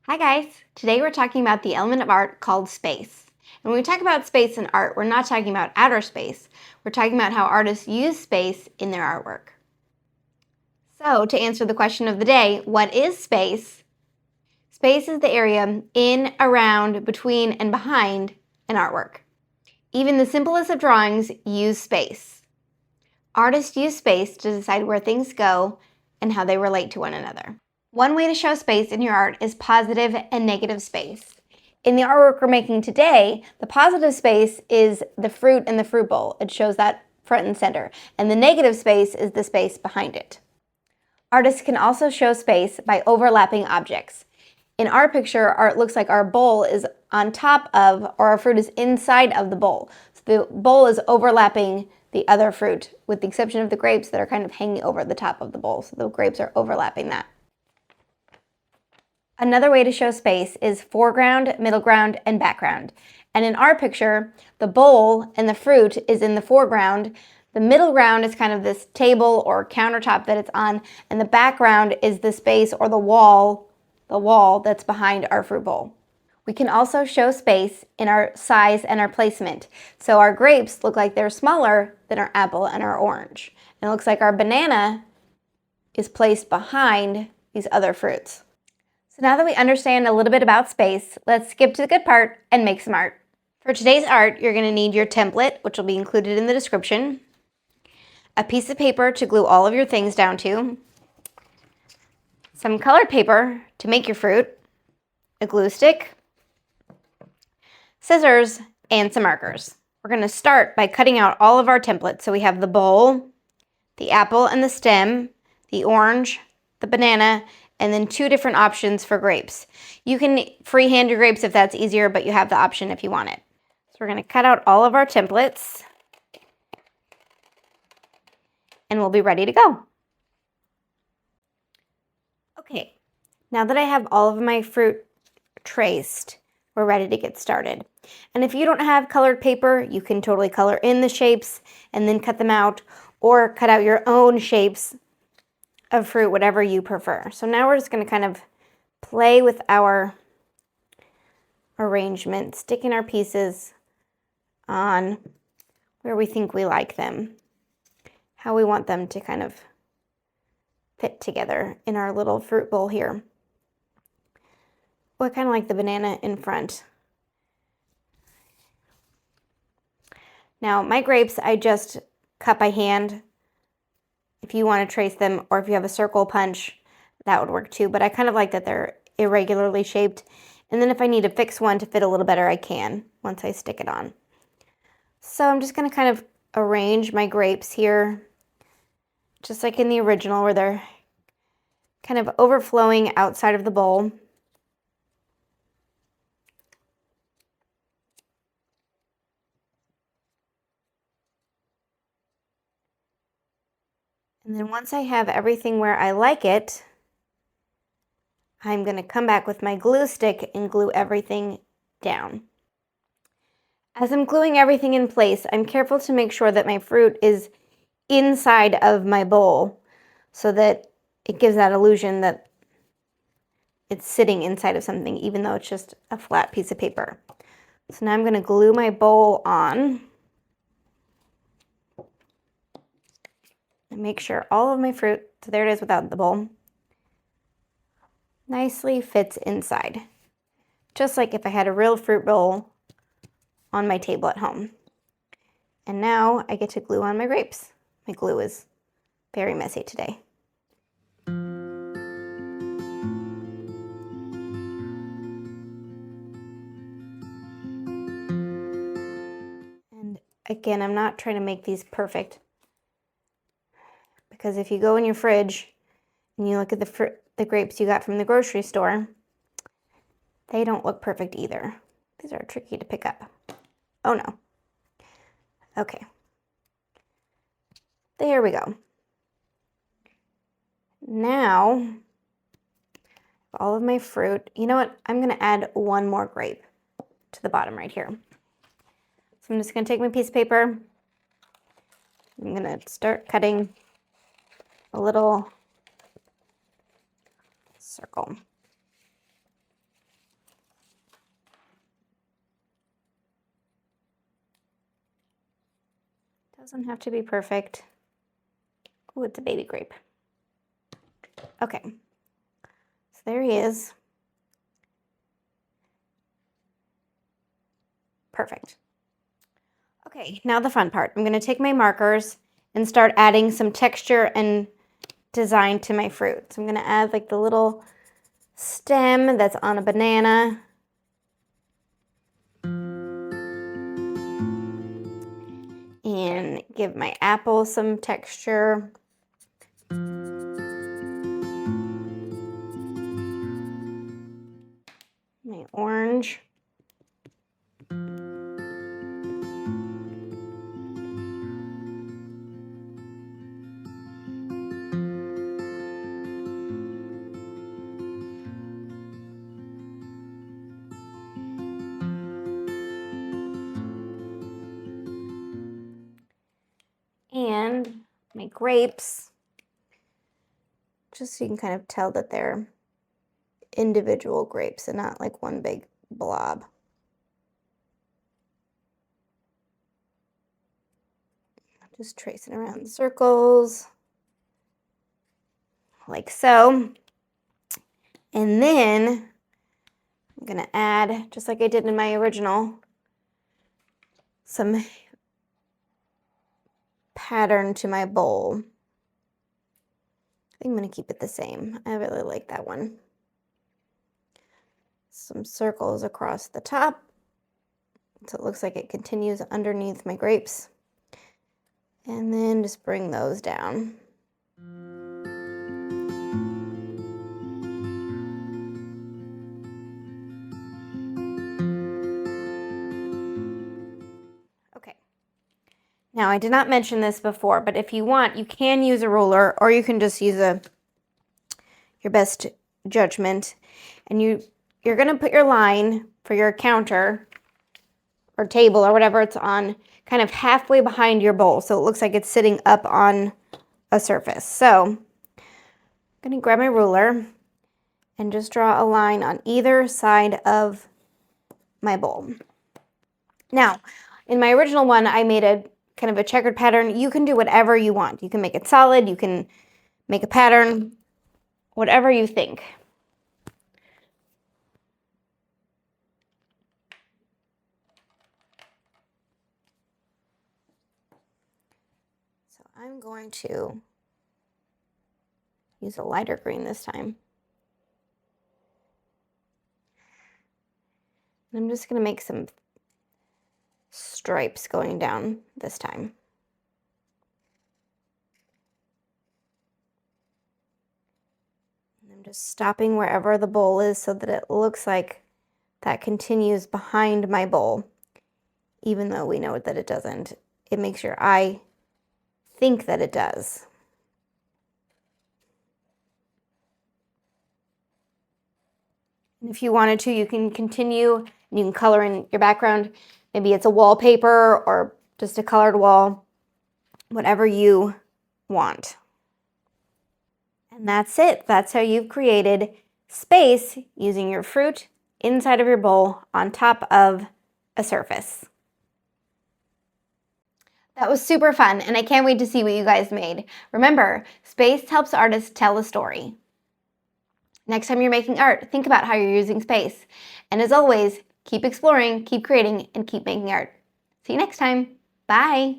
Hi guys! Today we're talking about the element of art called space. And when we talk about space in art, we're not talking about outer space. We're talking about how artists use space in their artwork. So to answer the question of the day, what is space? Space is the area in, around, between, and behind an artwork. Even the simplest of drawings use space. Artists use space to decide where things go and how they relate to one another. One way to show space in your art is positive and negative space. In the artwork we're making today, the positive space is the fruit in the fruit bowl. It shows that front and center. And the negative space is the space behind it. Artists can also show space by overlapping objects. In our picture, art looks like our bowl is on top of, or our fruit is inside of the bowl. So the bowl is overlapping the other fruit, with the exception of the grapes that are kind of hanging over the top of the bowl. So the grapes are overlapping that. Another way to show space is foreground, middle ground, and background. And in our picture, the bowl and the fruit is in the foreground. The middle ground is kind of this table or countertop that it's on, and the background is the space or the wall that's behind our fruit bowl. We can also show space in our size and our placement. So our grapes look like they're smaller than our apple and our orange. And it looks like our banana is placed behind these other fruits. So now that we understand a little bit about space, let's skip to the good part and make some art. For today's art, you're going to need your template, which will be included in the description, a piece of paper to glue all of your things down to, some colored paper to make your fruit, a glue stick, scissors, and some markers. We're going to start by cutting out all of our templates. So we have the bowl, the apple and the stem, the orange, the banana, and then two different options for grapes. You can freehand your grapes if that's easier, but you have the option if you want it. So we're going to cut out all of our templates, and we'll be ready to go. Okay, now that I have all of my fruit traced, we're ready to get started. And if you don't have colored paper, you can totally color in the shapes and then cut them out, or cut out your own shapes of fruit, whatever you prefer. So now we're just going to kind of play with our arrangement, sticking our pieces on where we think we like them, how we want them to kind of fit together in our little fruit bowl here. Well, I kind of like the banana in front. Now my grapes, I just cut by hand. If you want to trace them, or if you have a circle punch, that would work too. But I kind of like that they're irregularly shaped. And then if I need to fix one to fit a little better, I can once I stick it on. So I'm just going to kind of arrange my grapes here, just like in the original, where they're kind of overflowing outside of the bowl. And then once I have everything where I like it, I'm going to come back with my glue stick and glue everything down. As I'm gluing everything in place, I'm careful to make sure that my fruit is inside of my bowl so that it gives that illusion that it's sitting inside of something, even though it's just a flat piece of paper. So now I'm going to glue my bowl on. And make sure all of my fruit, so there it is without the bowl, nicely fits inside. Just like if I had a real fruit bowl on my table at home. And now I get to glue on my grapes. My glue is very messy today. And again, I'm not trying to make these perfect, because if you go in your fridge and you look at the grapes you got from the grocery store, they don't look perfect either. These are tricky to pick up. Oh no. Okay. There we go. Now, all of my fruit, you know what? I'm going to add one more grape to the bottom right here. So I'm just going to take my piece of paper. I'm going to start cutting a little circle. Doesn't have to be perfect. Oh, it's a baby grape. Okay, so there he is. Perfect. Okay, now the fun part. I'm going to take my markers and start adding some texture and design to my fruit. So I'm going to add like the little stem that's on a banana. And give my apple some texture. My orange. And my grapes, just so you can kind of tell that they're individual grapes and not like one big blob. Just tracing around the circles, like so. And then I'm gonna add, just like I did in my original, some pattern to my bowl. I think I'm going to keep it the same. I really like that one. Some circles across the top, so it looks like it continues underneath my grapes. And then just bring those down. Now, I did not mention this before, but if you want, you can use a ruler, or you can just use your best judgment. And you're going to put your line for your counter or table or whatever it's on kind of halfway behind your bowl, so it looks like it's sitting up on a surface. So I'm going to grab my ruler and just draw a line on either side of my bowl. Now, in my original one, I made a kind of a checkered pattern. You can do whatever you want. You can make it solid, you can make a pattern, whatever you think. So I'm going to use a lighter green this time. And I'm just going to make some stripes going down this time. And I'm just stopping wherever the bowl is so that it looks like that continues behind my bowl, even though we know that it doesn't. It makes your eye think that it does. And if you wanted to, you can continue and you can color in your background. Maybe it's a wallpaper or just a colored wall, whatever you want. And that's it. That's how you've created space using your fruit inside of your bowl on top of a surface. That was super fun, and I can't wait to see what you guys made. Remember, space helps artists tell a story. Next time you're making art, think about how you're using space. And as always, keep exploring, keep creating, and keep making art. See you next time. Bye.